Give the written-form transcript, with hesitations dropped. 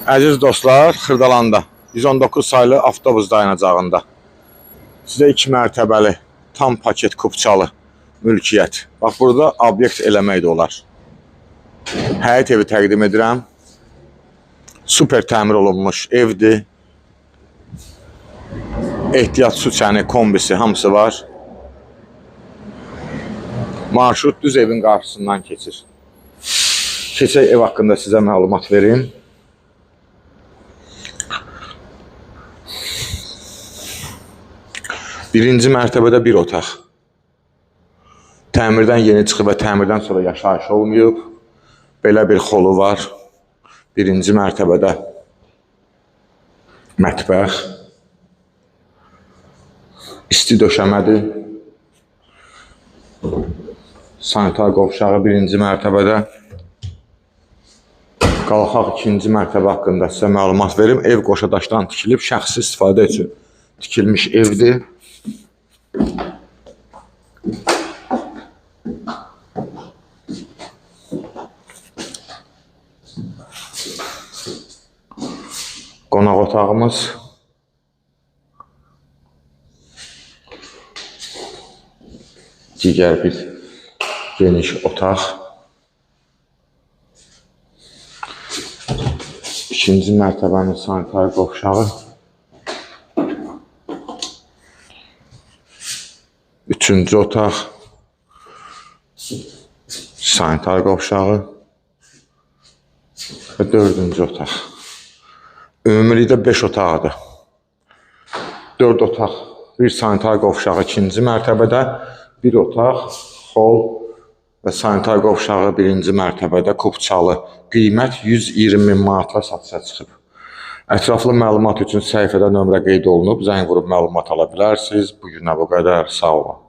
Əziz dostlar, Xırdalanda 119 saylı avtobus dayanacağında sizə 2 mərtəbəli tam paket kupçalı mülkiyyət. Bax, burada obyekt eləmək də olar. Həyət evi təqdim edirəm. Super təmir olunmuş evdir. Ehtiyat su çəni, kombisi hamısı var. Marşrut düz evin qarşısından keçir. Keçək ev haqqında sizə məlumat verim. Birinci mərtəbədə bir otaq. Təmirdən yeni çıxıb və təmirdən sonra yaşayış olmayıb. Belə bir xolu var. Birinci mərtəbədə mətbəx. İsti döşəmədir. Sanitar qovşağı birinci mərtəbədə. Qalxaq ikinci mərtəbə haqqında sizə məlumat verim. Ev qoşadaşdan tikilib, şəxsi istifadə üçün tikilmiş evdir. Qonaq otağımız. Digər bir geniş otaq. İkinci mərtəbənin sanitar qovşağı. Üçüncü otaq. Sanitar qovşağı. Və dördüncü otaq. Ümumilikdə 5 otaqdır. 4 otaq, bir sanitar qovşağı ikinci mərtəbədə, bir otaq, xol və sanitar qovşağı birinci mərtəbədə kupçalı. Qiymət 120 min manatla satışa çıxıb. Ətraflı məlumat üçün səhifədə nömrə qeyd olunub, zəng vurub məlumat ala bilərsiniz. Bugünə bu qədər, sağ olun.